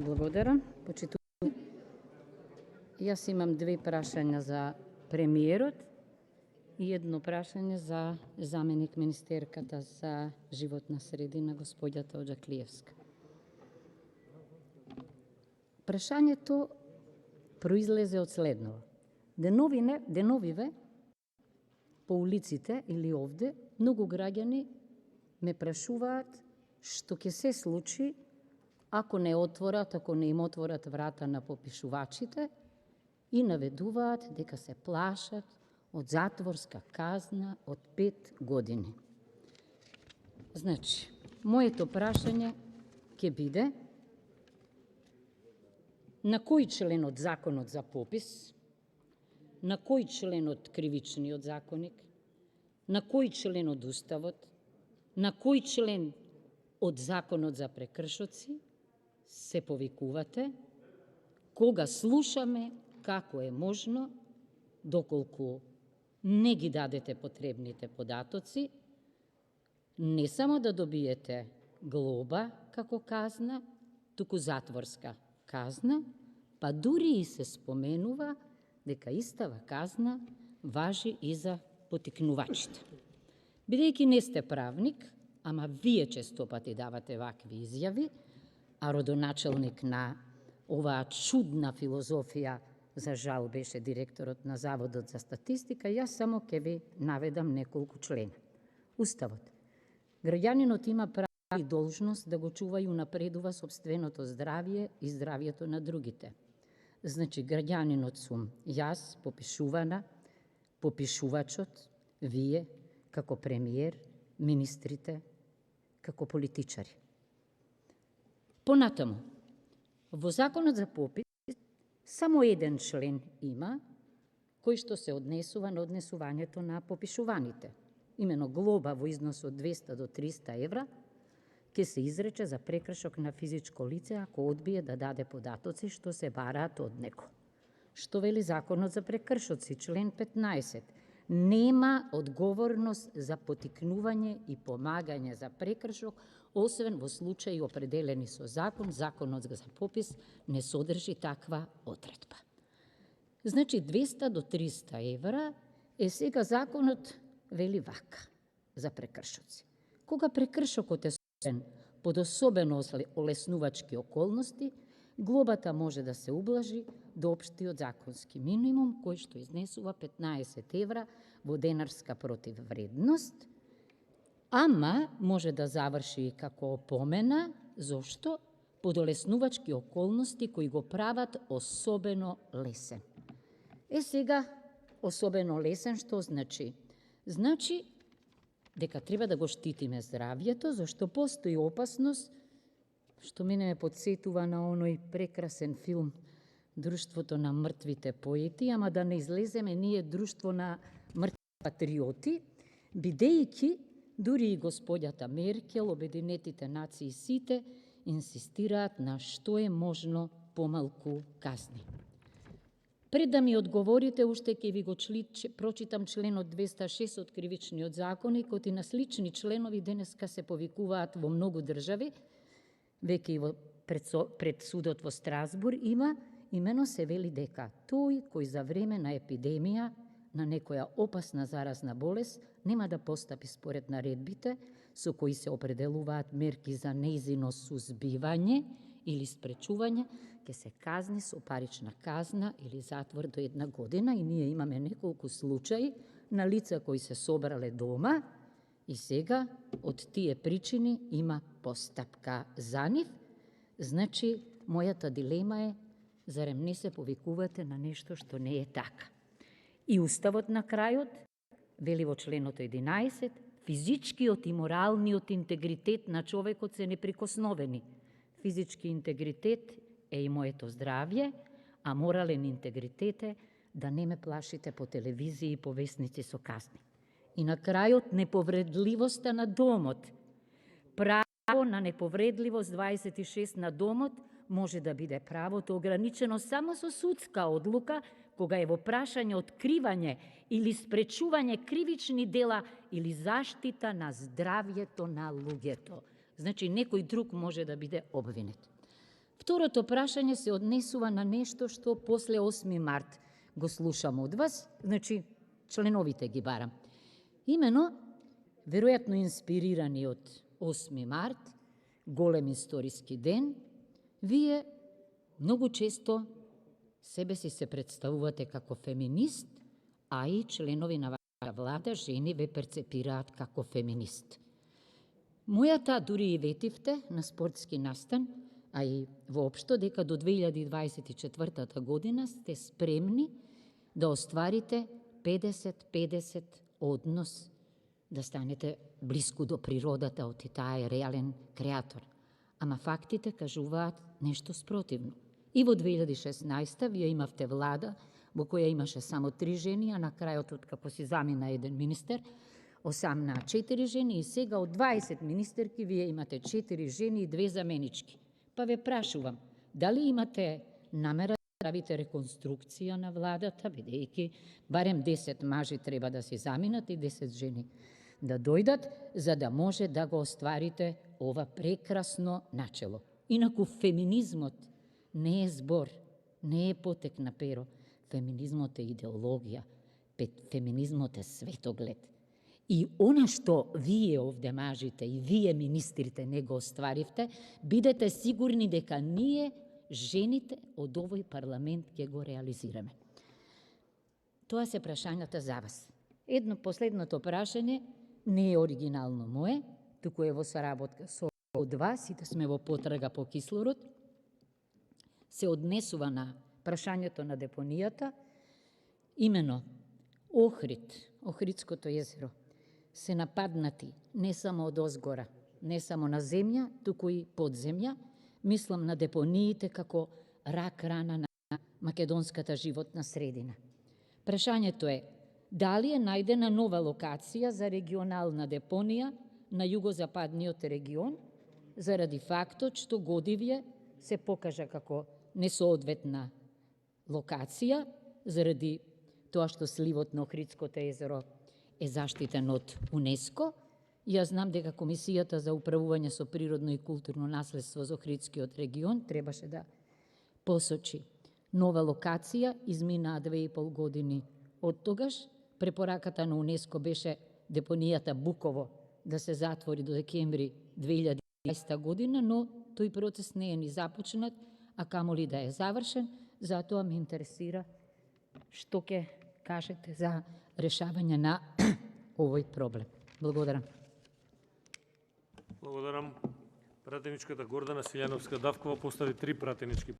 Благодарам. Јас имам две прашања за премиерот и едно прашање за заменик министерката за животна средина, господјата Оџаклиевска. Прашањето произлезе од следново. Деновиве по улиците или овде многу граѓани ме прашуваат што ќе се случи ако не им отворат врата на попишувачите и наведуваат дека се плашат од затворска казна од 5 години. Значи, моето прашање ќе биде на кој член од законот за попис, на кој член од кривичниот законник, на кој член од уставот, на кој член од законот за прекршоци се повикувате, кога слушаме како е можно, доколку не ги дадете потребните податоци, не само да добиете глоба како казна, туку затворска казна, па дури и се споменува дека истава казна важи и за потикнувачите. Бидејќи не сте правник, ама вие често пати давате вакви изјави, а родоначалник на оваа чудна филозофија, за жал, беше директорот на Заводот за статистика, јас само ќе ви наведам неколку члена. Уставот. Граѓанинот има право и должност да го чува и унапредува сопственото здравје и здравјето на другите. Значи, граѓанинот сум јас, попишувана, попишувачот, вие, како премиер, министрите, како политичари. Понатаму, во Законот за попис само еден член има кој што се однесува на однесувањето на попишуваните. Имено глоба во износ од 200 до 300 евра ќе се изрече за прекршок на физичко лице ако одбие да даде податоци што се бараат од него. Што вели Законот за прекршоци, член 15. Нема одговорност за потикнување и помагање за прекршок, освен во случаи определени со закон. Законот за попис не содржи таква одредба. Значи, 200 до 300 евра е сега законот вели вака за прекршоци. Кога прекршокот е содржен под особено олеснувачки околности, глобата може да се ублажи до општиот законски минимум, кој што изнесува 15 евра во денарска противвредност, ама може да заврши и како опомена, зошто? Под олеснувачки околности кои го прават особено лесен. Сега, особено лесен што значи? Значи, дека треба да го штитиме здравјето, зашто постои опасност, што мене ме подсетува на оној прекрасен филм Друштвото на мртвите поети, ама да не излеземе ние друштво на мртви патриоти, бидејќи дури и господјата Меркел, Обединетите нации сите, инсистираат на што е можно помалку казни. Пред да ми одговорите, уште ќе ви го прочитам членот 206 од Кривичниот законник, и на слични членови денеска се повикуваат во многу држави, веќе и пред судот во Страсбур има, имено се вели дека тој кој за време на епидемија на некоја опасна заразна болест нема да постапи според наредбите со кои се определуваат мерки за нејзино сузбивање или спречување, ќе се казни со парична казна или затвор до 1 година, и ние имаме неколку случаи на лица кои се собрале дома и сега од тие причини има постапка за нив. Значи, мојата дилема е, зарем не се повикувате на нешто што не е така. И Уставот на крајот вели во членот 11, физичкиот и моралниот интегритет на човекот се неприкосновени. Физички интегритет е и моето здравје, а морален интегритет е да не ме плашите по телевизија и по весници со казни. И на крајот, неповредливоста на домот. Право на неповредливост 26 на домот може да биде правото ограничено само со судска одлука, кога е во прашање откривање или спречување кривични дела или заштита на здравјето на луѓето. Значи, некој друг може да биде обвинет. Второто прашање се однесува на нешто што после 8 март го слушам од вас, значи членовите ги барам. Имено, веројатно инспирирани од 8 март, голем историски ден, вие многу често себе си се представувате како феминист, а и членови на вашата влада, жени, ве перцепираат како феминист. Мојата, дури и ветивте на спортски настан, а и воопшто, дека до 2024 година сте спремни да остварите 50-50 однос, да станете блиску до природата, оти таа е реален креатор. Ама фактите кажуваат нешто спротивно. И во 2016 вие имавте влада во која имаше само 3 жени, а на крајот, откако си замина еден министер, 8 на 4 жени, и сега од 20 министерки вие имате 4 жени и 2 заменички. Па ве прашувам, дали имате намера да правите реконструкција на владата, бидејќи барем 10 мажи треба да се заминат и 10 жени да дојдат, за да може да го остварите ова прекрасно начело. Инаку феминизмот не е збор, не е потек на перо. Феминизмот е идеологија, феминизмот е светоглед. И она што вие овде мажите и вие министрите не го остваривте, бидете сигурни дека ние, жените од овој парламент, ќе го реализираме. Тоа се прашањата за вас. Последното прашање не е оригинално мое, туку е во соработка со од вас и да сме во потрага по кислород, се однесува на прашањето на депонијата, имено Охрид, Охридското езеро, се нападнати не само од озгора, не само на земја, туку и под земја. Мислам на депониите како рак рана на македонската животна средина. Прашањето е, дали е најдена нова локација за регионална депонија на југозападниот регион, заради фактот што Годивје се покажа како несоодветна локација, заради тоа што сливот на Охридското езеро е заштитен од УНЕСКО. Јас знам дека Комисијата за управување со природно и културно наследство за Охридскиот регион требаше да посочи нова локација, изминаа 2,5 години од тогаш. Препораката на УНЕСКО беше депонијата Буково да се затвори до декември 2020 година, но тој процес не е ни започнат, а камоли да е завршен. Затоа ме интересира што ќе кажете за решавање на овој проблем. Благодарам. Благодарам. Пратеничката Гордана Силјановска-Давкова постави 3 пратенички